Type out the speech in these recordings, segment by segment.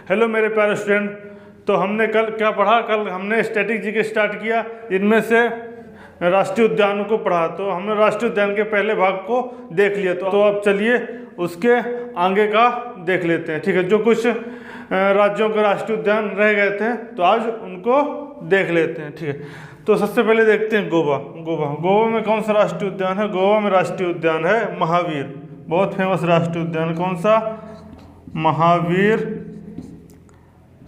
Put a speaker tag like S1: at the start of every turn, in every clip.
S1: Hello मेरे प्यारे student. तो हमने कल क्या पढ़ा? कल हमने स्टैटिक जीके स्टार्ट किया, इनमें से राष्ट्रीय उद्यानों को पढ़ा। तो हमने राष्ट्रीय उद्यान के पहले भाग को देख लिया, तो अब चलिए उसके आगे का देख लेते हैं। ठीक है, जो कुछ राज्यों के राष्ट्रीय उद्यान रह गए थे तो आज उनको देख लेते हैं। ठीक है, तो सबसे पहले देखते हैं गोवा। गोवा में कौन सा राष्ट्रीय उद्यान है? गोवा में राष्ट्रीय उद्यान है महावीर, बहुत फेमस राष्ट्रीय उद्यान। कौन सा? महावीर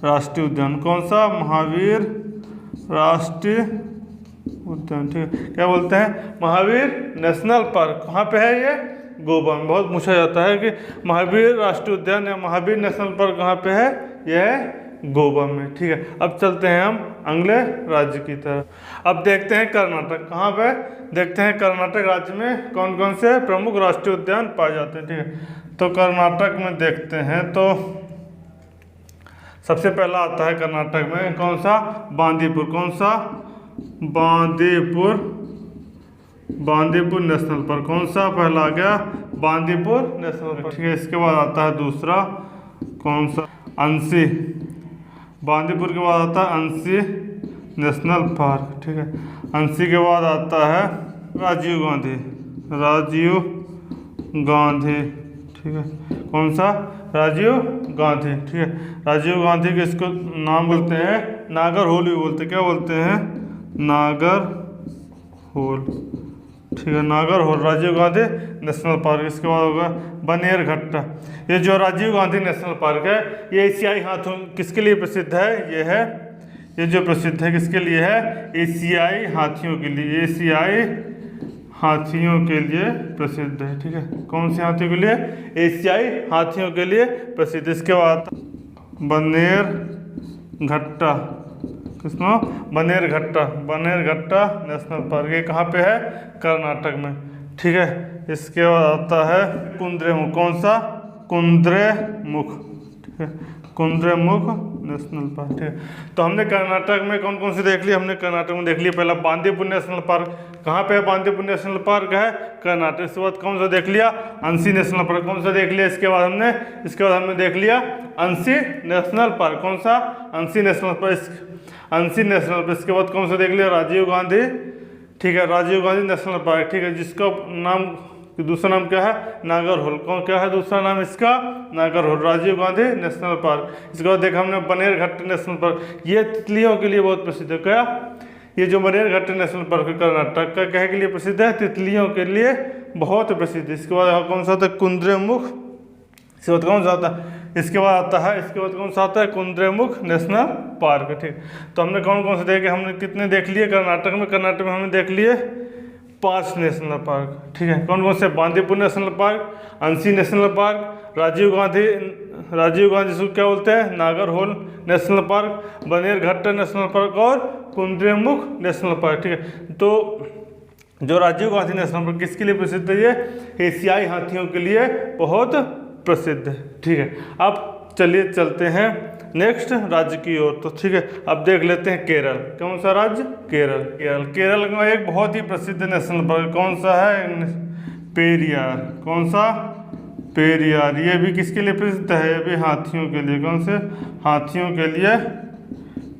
S1: राष्ट्रीय उद्यान। कौन सा? महावीर राष्ट्रीय उद्यान। ठीक है, क्या बोलते हैं? Mahavir national park. कहाँ पे है ये? गोवा में। बहुत पूछा जाता है कि महावीर राष्ट्रीय उद्यान या महावीर नेशनल पार्क कहाँ पे है? यह है गोवा में। ठीक है, अब चलते हैं हम अगले राज्य की तरफ। अब देखते हैं कर्नाटक। कहाँ पे? देखते हैं कर्नाटक राज्य में कौन कौन से प्रमुख राष्ट्रीय उद्यान पाए जाते हैं। ठीक है, तो कर्नाटक में देखते हैं तो सबसे पहला आता है कर्नाटक में कौन सा? बांदीपुर। कौन सा? Bandipur national park. कौन सा पहला आ गया? Bandipur national park. ठीक है, इसके बाद आता है दूसरा कौन सा? अंसी। बांदीपुर के बाद आता है अंसी नेशनल पार्क। ठीक है, अंसी के बाद आता है राजीव गांधी। ठीक है, कौन सा? राजीव गांधी। ठीक है, राजीव गांधी के इसको नाम बोलते हैं नागर होल भी बोलते हैं। क्या बोलते हैं? नागर होल। ठीक है, Nagarhole Rajiv Gandhi national park. इसके बाद होगा बनेरघट्टा। ये जो राजीव गांधी नेशनल पार्क है ये एशियाई हाथियों किसके लिए प्रसिद्ध है? ये जो प्रसिद्ध है किसके लिए है? एशियाई हाथियों के लिए। एशियाई हाथियों के लिए प्रसिद्ध है। ठीक है, कौन सी हाथियों के लिए? एशियाई हाथियों के लिए प्रसिद्ध। इसके बाद बनेरघट्टा। किसमें? Bannerghatta national park. ये कहाँ पे है? कर्नाटक में। ठीक है, इसके बाद आता है कुद्रेमुख। कौन सा? कुद्रेमुख। ठीक है, कुद्रेमुख नेशनल पार्क। ठीक है, तो हमने कर्नाटक में कौन कौन से देख लिए? हमने कर्नाटक में देख लिया पहला बांदीपुर नेशनल पार्क। कहाँ पे है बांदीपुर नेशनल पार्क? है कर्नाटक। इसके बाद कौन सा देख लिया? Anshi national park. कौन सा देख लिया? इसके बाद हमने देख लिया अंसी नेशनल पार्क। कौन सा? Anshi national park. Anshi national park. इसके बाद कौन सा देख लिया? राजीव गांधी। ठीक है, राजीव गांधी नेशनल पार्क। ठीक है, जिसका नाम दूसरा नाम क्या है? नागर होल। कौन क्या है दूसरा नाम इसका? Nagarhole. Rajiv Gandhi national park. इसके बाद देखा हमने बनेरघट्टा नेशनल पार्क। ये तितलियों के लिए बहुत प्रसिद्ध है। क्या? ये जो बनेरघट्टा नेशनल पार्क है कर्नाटक का, क्या के लिए प्रसिद्ध है? तितलियों के लिए बहुत प्रसिद्ध है। इसके बाद कौन सा आता है? कुद्रेमुख। इसके बाद कौन सा आता है? इसके बाद कौन सा आता है? Kudremukh national park. ठीक, तो हमने कौन कौन से देखे? हमने कितने देख लिए कर्नाटक में? कर्नाटक में हमने देख लिए 5 नेशनल पार्क। ठीक है, कौन कौन से? Bandipur national park, Anshi national park, Rajiv Gandhi जिसको क्या बोलते हैं? Nagarhole national park, Bannerghatta national park और कुद्रेमुख नेशनल पार्क। ठीक है, तो जो राजीव गांधी नेशनल पार्क किसके लिए प्रसिद्ध है? ये एशियाई हाथियों के लिए बहुत प्रसिद्ध है। ठीक है, अब चलिए चलते हैं नेक्स्ट राज्य की ओर। तो ठीक है, अब देख लेते हैं केरल। कौन सा राज्य? केरल का एक बहुत ही प्रसिद्ध नेशनल पार्क कौन सा है? पेरियार। कौन सा? पेरियार। ये भी किसके लिए प्रसिद्ध है? ये भी हाथियों के लिए। कौन से? हाथियों के लिए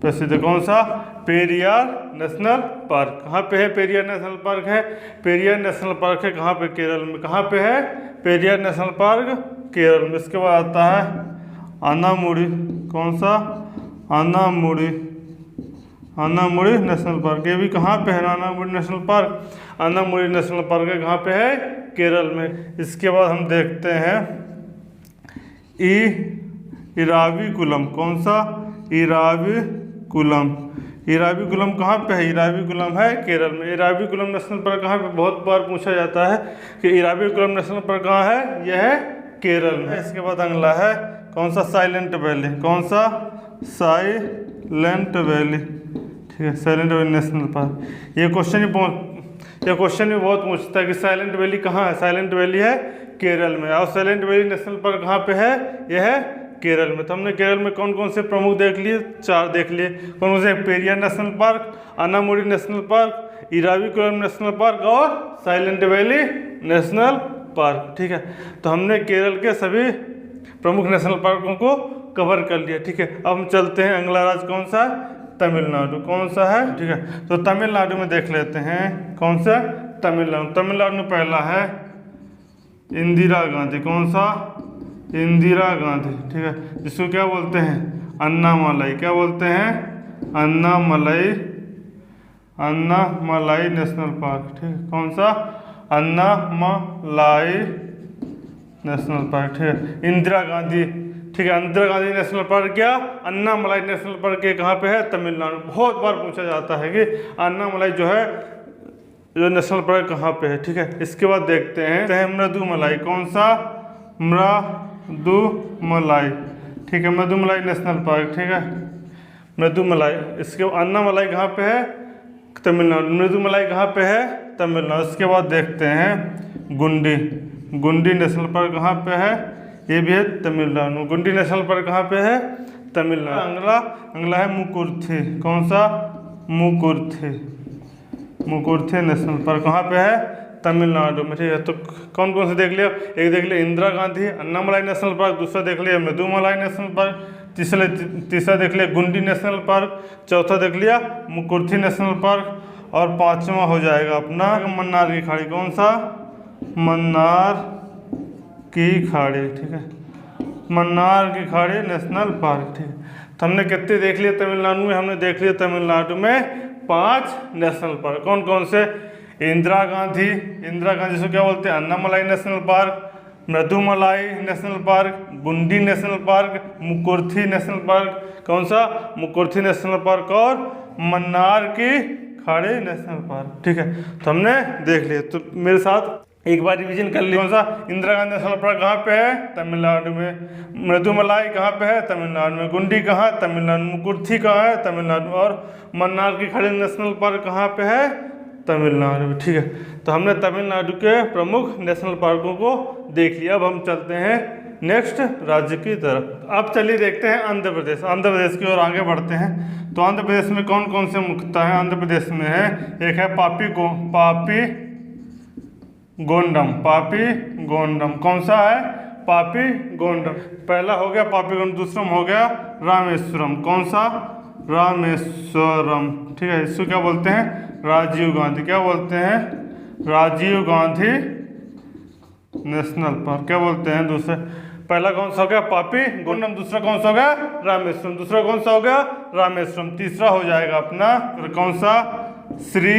S1: प्रसिद्ध है। कौन सा? Periyar national park. कहाँ पे है पेरियार नेशनल पार्क? है पेरियार नेशनल पार्क है कहाँ पे? केरल में। कहाँ पे है पेरियार नेशनल पार्क? केरल में। इसके बाद आता है अनामुडी। कौन सा? Anamudi national park. ये भी कहाँ पे है? Anamudi national park. Anamudi national park है कहाँ पे है? केरल में। इसके बाद हम देखते हैं इराविकुलम। कौन सा? इराविकुलम कहाँ पे है? इराविकुलम है केरल में। इराविकुलम नेशनल पार्क कहाँ पे? बहुत बार पूछा जाता है कि इराविकुलम नेशनल पार्क कहाँ है? यह है केरल में। इसके बाद अगला है कौन सा? Silent valley. कौन सा? Silent valley. ठीक है, साइलेंट वैली नेशनल पार्क। ये क्वेश्चन भी बहुत पूछता है कि साइलेंट वैली कहाँ है? साइलेंट वैली है केरल में। और साइलेंट वैली नेशनल पार्क कहाँ पे है? यह है केरल में। तो हमने केरल में कौन कौन से प्रमुख देख लिए? 4 देख लिए। कौन कौन से? Periyar national park, Anamudi national park, Eravikulam national park और साइलेंट वैली नेशनल पार्क। ठीक है, तो हमने केरल के सभी प्रमुख नेशनल पार्कों को कवर कर लिया। ठीक है, अब हम चलते हैं अगला राज्य कौन सा है, तमिलनाडु। कौन सा है, ठीक है, तो तमिलनाडु में देख लेते हैं कौन सा, तमिलनाडु। तमिलनाडु में पहला है इंदिरा गांधी। कौन सा, इंदिरा गांधी। ठीक है, जिसको क्या बोलते हैं, अन्नामलाई। क्या बोलते हैं, अन्नामलाई, अन्नामलाई नेशनल पार्क। ठीक है, कौन सा, अन्नामलाई नेशनल पार्क। ठीक है, इंदिरा गांधी। ठीक है, इंदिरा गांधी नेशनल पार्क क्या, अन्नामलाई नेशनल पार्क ये कहाँ पे है, तमिलनाडु। बहुत बार पूछा जाता है कि अन्नामलाई जो है जो नेशनल पार्क कहाँ पे है। ठीक है, इसके बाद देखते हैं मृदुमलाई। कौन सा, मृदुमलाई। ठीक है, मृदुमलाई नेशनल पार्क। ठीक है, मृदुमलाई। इसके अन्नामलाई कहाँ पे है, तमिलनाडु। मृदुमलाई कहाँ पे है, तमिलनाडु। इसके बाद देखते हैं गुंडी। गुंडी नेशनल पार्क कहाँ पे है, ये भी है तमिलनाडु। गुंडी नेशनल पार्क कहाँ पे है, तमिलनाडु। अगला है मुकुर्थी। कौन सा, मुकुर्थी। मुकुर्थी नेशनल पार्क कहाँ पे है, तमिलनाडु में। ठीक है, तो कौन कौन से देख लिया, एक देख लिया इंदिरा गांधी अन्नामलाई नेशनल पार्क, दूसरा देख लिया मृदुमलाई नेशनल पार्क, तीसरा देख लिया गुंडी नेशनल पार्क, चौथा देख लिया मुकुर्थी नेशनल पार्क, और पांचवा हो जाएगा अपना मन्नार की खाड़ी। कौन सा, मन्नार की खाड़ी। ठीक है, मन्नार की खाड़ी नेशनल पार्क। ठीक है, तो हमने कितने देख लिए तमिलनाडु में, हमने देख लिया तमिलनाडु में 5 नेशनल पार्क। कौन कौन से, इंदिरा गांधी। इंदिरा गांधी से क्या बोलते हैं, Annamalai national park, Mudumalai national park, Guindy national park, Mukurthi national park. कौन सा, मुकुर्थी नेशनल पार्क, और मन्नार की खाड़ी नेशनल पार्क। ठीक है, तो हमने देख लिया। तो मेरे साथ एक बार रिवीजन कर लिया। कौन सा, इंदिरा गांधी नेशनल पार्क कहाँ पे है, तमिलनाडु में। मृदुमलाई कहाँ पे है, तमिलनाडु में। गुंडी कहाँ, तमिलनाडु। मुकुर्थी कहाँ है, तमिलनाडु। और मन्नार की खाड़ी नेशनल पार्क कहाँ पे है, तमिलनाडु में। ठीक है, तो हमने तमिलनाडु के प्रमुख नेशनल पार्कों को देख लिया। अब हम चलते हैं नेक्स्ट राज्य की तरफ। अब चलिए देखते हैं आंध्र प्रदेश। आंध्र प्रदेश की ओर आगे बढ़ते हैं। तो आंध्र प्रदेश में कौन कौन से मुख्यता है, आंध्र प्रदेश में है, एक है पापी गोंडम। पापी गोंडम कौन सा है, पापी गोंडम। पहला हो गया पापी गोंडम, दूसरा हो गया रामेश्वरम। कौन सा, रामेश्वरम। ठीक है, इसको क्या बोलते हैं, राजीव गांधी। क्या बोलते हैं, राजीव गांधी नेशनल पार्क। क्या बोलते हैं, दूसरे पहला कौन सा हो गया, पापी गोंडम। दूसरा कौन सा हो गया, रामेश्वरम। दूसरा कौन सा हो गया, रामेश्वरम। तीसरा हो जाएगा अपना कौन सा, श्री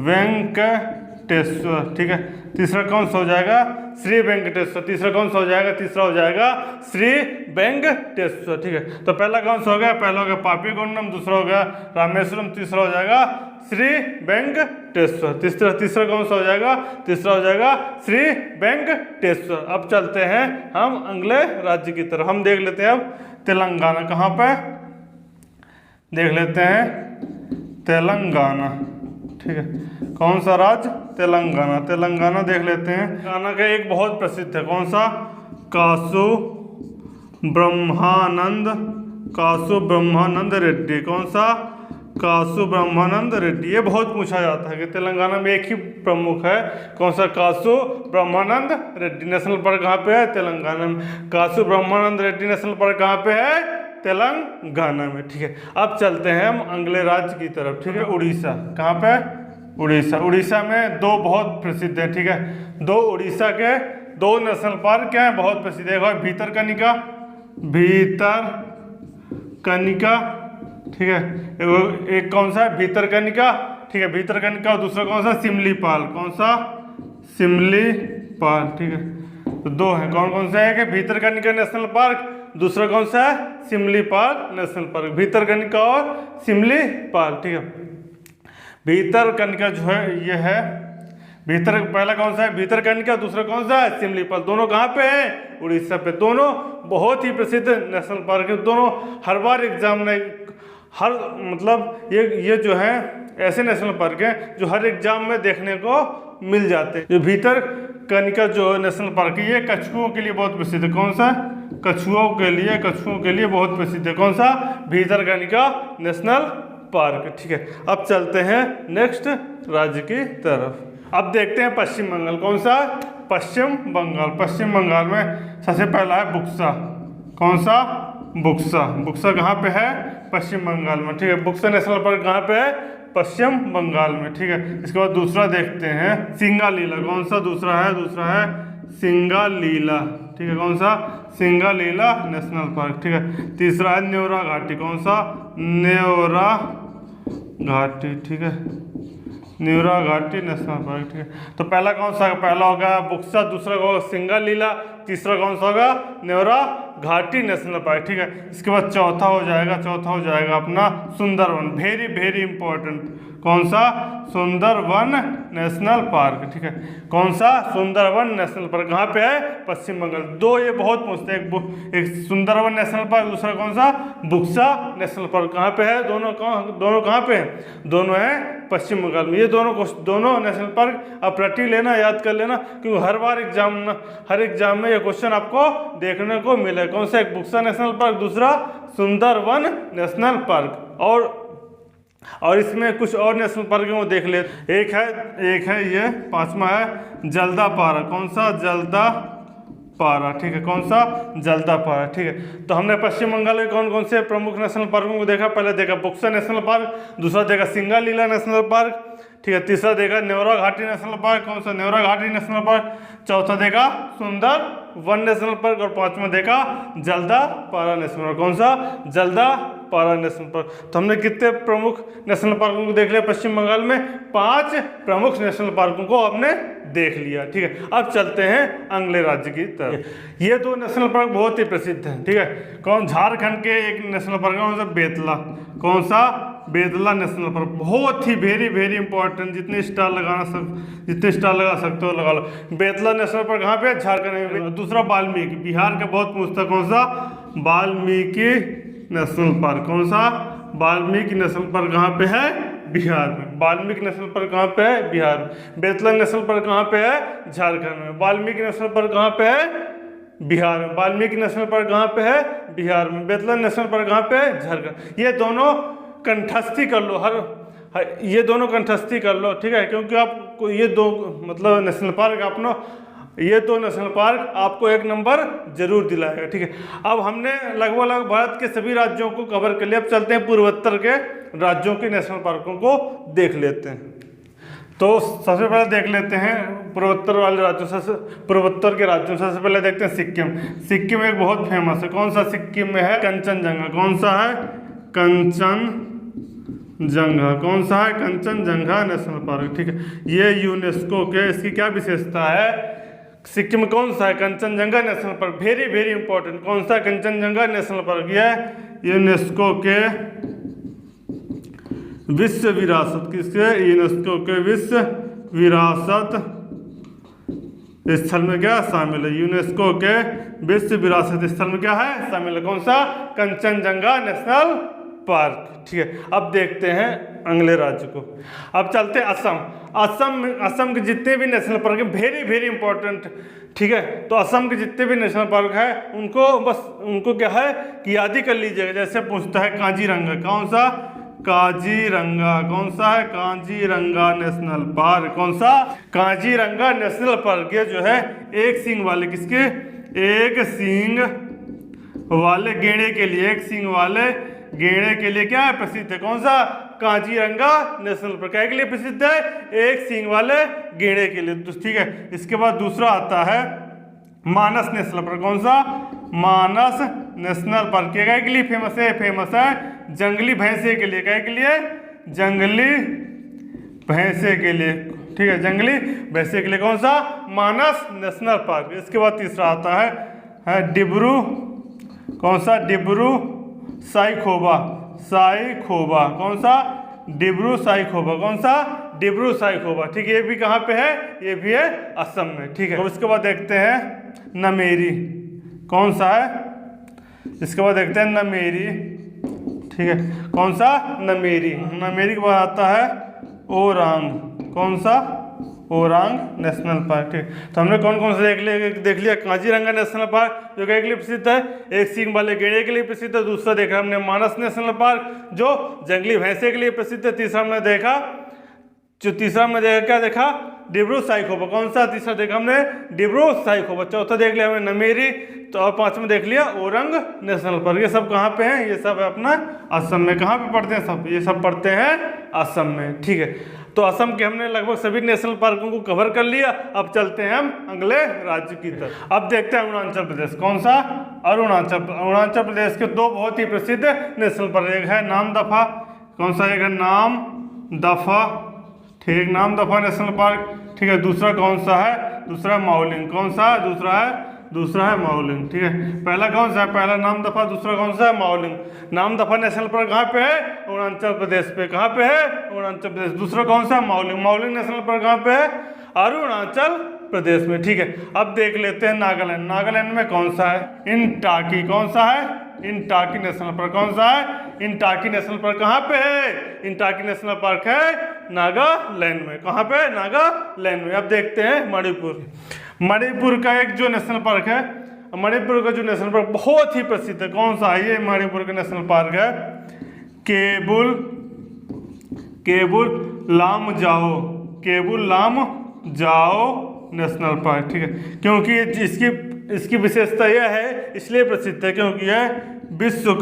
S1: वेंकटेश्वर। ठीक है, तीसरा कौन सा हो जाएगा, श्री वेंकटेश्वर। तीसरा कौन सा हो जाएगा, तीसरा हो जाएगा श्री वेंकटेश्वर। ठीक है, तो पहला कौन सा हो गया, पहला हो गया पापी गोंडम, दूसरा हो गया रामेश्वरम, तीसरा हो जाएगा श्री वेंकटेश्वर। तीसरा कौन सा हो जाएगा, तीसरा हो जाएगा श्री वेंकटेश्वर। अब चलते हैं हम अगले राज्य की तरफ। हम देख लेते हैं अब तेलंगाना। कहाँ पे देख लेते हैं, तेलंगाना। ठीक है, कौन सा राज्य, तेलंगाना। तेलंगाना देख लेते हैं। तेलंगाना का एक बहुत प्रसिद्ध है, कौन सा, कासु ब्रह्मानंद रेड्डी। कौन सा, कासु ब्रह्मानंद रेड्डी। ये बहुत पूछा जाता है कि तेलंगाना में एक ही प्रमुख है, कौन सा, कासु ब्रह्मानंद रेड्डी। नेशनल पार्क कहाँ पे है, तेलंगाना में। कासु ब्रह्मानंद रेड्डी नेशनल पार्क कहाँ पे है, तेलंगाना में। ठीक है, अब चलते हैं हम अगले राज्य की तरफ। ठीक है, उड़ीसा। कहाँ पे, उड़ीसा। उड़ीसा में दो बहुत प्रसिद्ध है। ठीक है, दो उड़ीसा के दो नेशनल पार्क क्या है, बहुत प्रसिद्ध है। भीतरकनिका, भीतरकनिका। ठीक है, एक कौन सा है, भीतरकनिका। ठीक है, भीतरकनिका। और दूसरा कौन सा, सिमलीपाल। कौन सा, सिमलीपाल। ठीक है, तो दो है, कौन कौन सा है, कि भीतरकनिका नेशनल पार्क, दूसरा कौन सा है, सिमलीपाल नेशनल पार्क। भीतरकनिका और सिमलीपाल। ठीक है, भीतरकनिका जो है ये है पहला कौन सा है, भीतरकनिका। दूसरा कौन सा है, सिमलीपाल। दोनों कहाँ पे हैं, उड़ीसा पे। दोनों बहुत ही प्रसिद्ध नेशनल पार्क है। दोनों हर बार एग्जाम में मतलब ये जो है ऐसे नेशनल पार्क हैं जो हर एग्जाम में देखने को मिल जाते हैं। जो भीतरकनिका जो नेशनल पार्क है ये कछुओं के लिए बहुत प्रसिद्ध है। कौन सा, कछुओं के लिए बहुत प्रसिद्ध है। कौन सा, भीतरकनिका नेशनल पार्क। ठीक है, अब चलते हैं नेक्स्ट राज्य की तरफ। अब देखते हैं पश्चिम बंगाल। कौन सा, पश्चिम बंगाल। पश्चिम बंगाल में सबसे पहला है बुक्सा। कौन सा, बुक्सा। बुक्सा कहाँ पे है? पश्चिम बंगाल में, ठीक है। बुक्सा नेशनल पार्क कहाँ पे है? पश्चिम बंगाल में, ठीक है। इसके बाद दूसरा देखते हैं सिंगालीला। कौन सा दूसरा है? दूसरा है सिंगालीला, ठीक है। कौन सा? सिंगालीला नेशनल पार्क, ठीक है। तीसरा है न्योरा घाटी। कौन सा? न्योरा घाटी, ठीक है। न्योरा घाटी नेशनल पार्क, ठीक है। तो पहला कौन सा? पहला होगा बुक्सा, दूसरा होगा सिंगालीला, तीसरा कौन सा होगा? न्योरा घाटी नेशनल पार्क, ठीक है। इसके बाद चौथा हो जाएगा अपना सुंदरवन। Very very important. कौन सा? सुंदरवन नेशनल पार्क, ठीक है। कौन सा? सुंदरवन नेशनल पार्क कहाँ पे है? पश्चिम बंगाल। दो ये बहुत पूछते हैं, एक सुंदरवन नेशनल पार्क, दूसरा कौन सा? Buxa national park. कहाँ पे है? दोनों कहाँ पे हैं? दोनों हैं पश्चिम बंगाल में। ये दोनों नेशनल पार्क आप रटी लेना, याद कर लेना, क्योंकि हर एग्जाम में ये क्वेश्चन आपको देखने को मिले। कौन सा? एक बुक्सा नेशनल पार्क, दूसरा सुंदरवन नेशनल पार्क। और इसमें कुछ और नेशनल पार्क वो देख ले। एक है ये पांचवा है जल्दापारा। कौन सा? जल्दापारा, ठीक है। कौन सा? जल्दापारा, ठीक है। तो हमने पश्चिम बंगाल के कौन कौन से प्रमुख नेशनल पार्कों को देखा? पहले देखा बुक्सा नेशनल पार्क, दूसरा देखा सिंगालीला नेशनल पार्क, ठीक है। तीसरा देखा न्योरा घाटी नेशनल पार्क। कौन सा? न्योरा घाटी नेशनल पार्क। चौथा देखा सुंदरवन नेशनल पार्क, और पांचवा देखा जल्दापारा नेशनल पार्क। कौन सा? Jaldapara national park. तो हमने कितने प्रमुख नेशनल पार्कों को देख लिया पश्चिम बंगाल में? 5 प्रमुख नेशनल पार्कों को हमने देख लिया, ठीक है। अब चलते हैं अगले राज्य की तरफ। ये 2 नेशनल पार्क बहुत ही प्रसिद्ध हैं, ठीक है। कौन? झारखंड के एक नेशनल पार्क है, कौन सा? बेतला। कौन सा? Betla national park. बहुत ही वेरी वेरी इंपॉर्टेंट। जितने स्टार लगा सकते हो लगा लो। बेतला नेशनल पार्क कहाँ पे? झारखंड में। दूसरा वाल्मीकि, बिहार का बहुत पूछता। कौन सा? Valmiki national park. कौन सा? वाल्मीकि नेशनल पार्क कहाँ पे है? बिहार में। वाल्मीकि नेशनल पार्क कहाँ पे है? बिहार में। बेतला नेशनल पार्क कहाँ पे है? झारखंड में। वाल्मीकि नेशनल पार्क कहाँ पे है? बिहार में। वाल्मीकि नेशनल पार्क कहाँ पे है? बिहार में। बेतला नेशनल पार्क कहाँ पे है? झारखंड। ये दोनों कंठस्थी कर लो, ये दोनों कंठस्थी कर लो, ठीक है। क्योंकि आपको ये दो मतलब नेशनल पार्क ये 2 नेशनल पार्क आपको 1 नंबर जरूर दिलाएगा, ठीक है। अब हमने लगभग भारत के सभी राज्यों को कवर कर लिया। अब चलते हैं पूर्वोत्तर के राज्यों के नेशनल पार्कों को देख लेते हैं। तो सबसे पहले देख लेते हैं पूर्वोत्तर वाले राज्यों से, पूर्वोत्तर के राज्यों से। सबसे पहले देखते हैं सिक्किम। सिक्किम एक बहुत फेमस है। कौन सा? सिक्किम में है कंचनजंगा। कौन सा है? कंचनजंगा। कौन सा है? कंचनजंगा नेशनल पार्क, ठीक है। ये यूनेस्को के, इसकी क्या विशेषता है? सिक्किम में कौन सा है? Kanchenjunga national park. Very very important. कौन सा? Kanchenjunga national park. यह यूनेस्को के विश्व विरासत, किसके? यूनेस्को के विश्व विरासत स्थल में क्या शामिल है? यूनेस्को के विश्व विरासत स्थल में क्या है? शामिल है। कौन सा? कंचनजंगा नेशनल पार्क, ठीक है। अब देखते हैं अगले राज्य को। अब चलते हैं असम के जितने भी नेशनल पार्क हैं वेरी वेरी इंपॉर्टेंट, ठीक है। तो असम के जितने भी नेशनल पार्क है उनको क्या है कि याद ही कर लीजिएगा। जैसे पूछता है काजीरंगा। कौन सा? काजीरंगा। कौन सा है? Kaziranga national park. कौन सा? Kaziranga national park. ये जो है एक सींग वाले, किसके? एक सींग वाले गेंडे के लिए, एक सींग वाले गेंडे के लिए क्या है? प्रसिद्ध है। कौन सा? Kaziranga national park. क्या के लिए प्रसिद्ध है? एक सींग वाले गेंडे के लिए, ठीक है। इसके बाद दूसरा आता है मानस नेशनल पार्क। कौन सा? मानस नेशनल पार्क। क्या के लिए फेमस है? फेमस है जंगली भैंसे के लिए। क्या के लिए? जंगली भैंसे के लिए, ठीक है। जंगली भैंसे के लिए कौन सा? मानस नेशनल पार्क। इसके बाद तीसरा आता है डिब्रू। कौन सा? डिब्रू साइखोवा। कौन सा? डिब्रू साइखोवा। कौन सा? डिब्रू साइखोवा, ठीक है। ये भी कहाँ पे है? ये भी है असम में, ठीक है। तो इसके बाद देखते हैं नमेरी। कौन सा है? इसके बाद देखते हैं नमेरी, ठीक है। कौन सा? नमेरी। नमेरी के बाद आता है ओरांग। कौन सा? ओरांग नेशनल पार्क, ठीक। तो हमने कौन कौन से देख लिया। काजीरंगा नेशनल पार्क जो के लिए प्रसिद्ध है, एक सींग वाले गेंडे के लिए प्रसिद्ध है। दूसरा देखा हमने मानस नेशनल पार्क जो जंगली भैंसे के लिए प्रसिद्ध है। तीसरा हमने देखा क्या देखा? डिब्रू साइखोवा। कौन सा तीसरा देखा हमने? डिब्रू साइखोवा। चौथा देख लिया हमने नमेरी, तो और पांचवा देख लिया ओरंग नेशनल पार्क। ये सब कहाँ पे हैं? ये सब है अपना असम में। कहाँ पे पढ़ते हैं सब? ये सब पढ़ते हैं असम में। ठीक है, तो असम के हमने लगभग सभी नेशनल पार्कों को कवर कर लिया। अब चलते हैं हम अगले राज्य की तरफ। अब देखते हैं अरुणाचल प्रदेश। कौन सा? अरुणाचल प्रदेश के दो बहुत ही प्रसिद्ध नेशनल पार्क, एक है नामदफा। कौन सा? एक है नामदफा, ठीक, नामदफा नेशनल पार्क। ठीक है, दूसरा कौन सा है? दूसरा माओलिंग। कौन सा है? दूसरा है माओलिंग। ठीक है, पहला कौन सा है? पहला नामदफा, दूसरा कौन सा है? माओलिंग। नामदफा नेशनल पार्क कहाँ पे है? अरुणाचल प्रदेश पे। कहाँ पे है? अरुणाचल प्रदेश। दूसरा कौन सा? माओलिंग। माओलिंग नेशनल पार्क कहाँ पे है? अरुणाचल प्रदेश में। ठीक है, अब देख लेते हैं नागालैंड। नागालैंड में कौन सा है? इंटाकी। कौन सा है? इंटाकी नेशनल पार्क। कौन सा है? इंटाकी नेशनल पार्क। कहाँ पे है? इंटाकी नेशनल पार्क है नागालैंड में। कहाँ पे? नागालैंड में। अब देखते हैं मणिपुर। मणिपुर का एक जो नेशनल पार्क है, मणिपुर का जो नेशनल पार्क बहुत ही प्रसिद्ध है। कौन सा है? ये मणिपुर का नेशनल पार्क है केबुल लामजाओ नेशनल पार्क। ठीक है, क्योंकि इसकी विशेषता यह है, इसलिए प्रसिद्ध है क्योंकि यह विश्व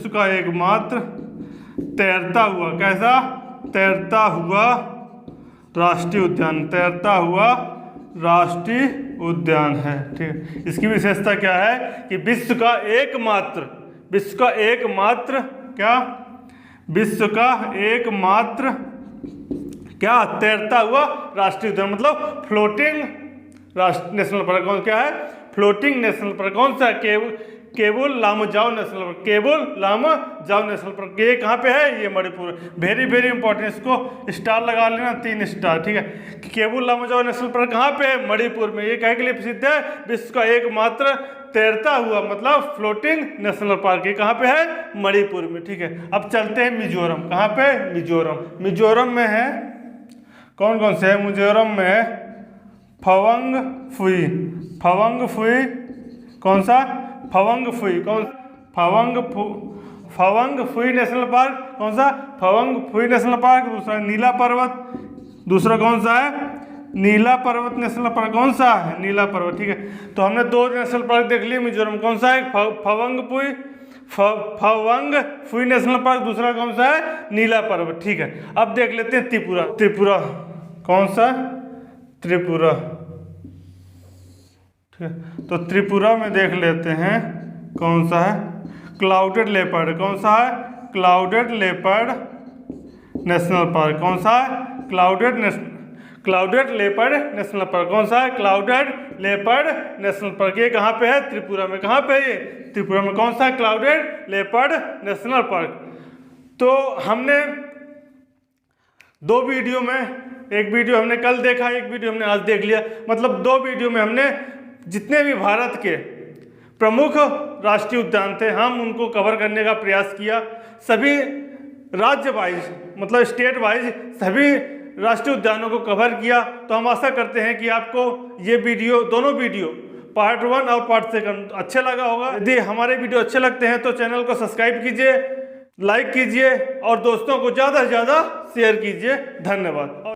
S1: का एकमात्र तैरता हुआ, कैसा? तैरता हुआ राष्ट्रीय उद्यान है। ठीक है, इसकी विशेषता क्या है कि विश्व का एकमात्र क्या? तैरता हुआ राष्ट्रीय उद्यान, मतलब फ्लोटिंग नेशनल पार्क। कौन क्या है? Floating national park. कौन सा? Keibul Lamjao national park. Keibul Lamjao national park. ये कहाँ पे है? ये मणिपुर। वेरी वेरी इंपॉर्टेंट, इसको स्टार लगा लेना, 3 स्टार। ठीक है, केबुल लामजाओ नेशनल पार्क कहाँ पे है? मणिपुर में। ये कहे के लिए प्रसिद्ध है? विश्व का एकमात्र तैरता हुआ, मतलब फ्लोटिंग नेशनल पार्क। ये कहाँ पे है? मणिपुर में। ठीक है, अब चलते हैं मिजोरम। कहाँ पे? मिजोरम में है कौन कौन से है? मिजोरम में है फवंग फुई। कौन सा? फवंग फुई नेशनल पार्क। कौन सा? फवंग फुई नेशनल पार्क। दूसरा नीला पर्वत। दूसरा कौन सा है? नीला पर्वत नेशनल पार्क। कौन सा है? नीला पर्वत। ठीक है, तो हमने 2 नेशनल पार्क देख लिए मिजोरम। कौन सा है? फवंग फुई नेशनल पार्क। दूसरा कौन सा है? नीला पर्वत। ठीक है, अब देख लेते हैं त्रिपुरा। कौन सा? त्रिपुरा। ठीक है, तो त्रिपुरा में देख लेते हैं कौन सा है? Clouded leopard. कौन सा है? Clouded leopard national park. कौन सा है? Clouded leopard national park. कौन सा है? Clouded leopard national park. ये कहाँ पे है? त्रिपुरा में। कहाँ पे है ये? त्रिपुरा में। कौन सा? Clouded leopard national park. तो हमने 2 वीडियो में, एक वीडियो हमने कल देखा, एक वीडियो हमने आज देख लिया। मतलब 2 वीडियो में हमने जितने भी भारत के प्रमुख राष्ट्रीय उद्यान थे, हम उनको कवर करने का प्रयास किया। सभी राज्य वाइज, मतलब स्टेट वाइज सभी राष्ट्रीय उद्यानों को कवर किया। तो हम आशा करते हैं कि आपको ये वीडियो, दोनों वीडियो पार्ट 1 और पार्ट 2 अच्छे लगा होगा। यदि हमारे वीडियो अच्छे लगते हैं तो चैनल को सब्सक्राइब कीजिए, लाइक कीजिए और दोस्तों को ज़्यादा से ज़्यादा शेयर कीजिए। धन्यवाद।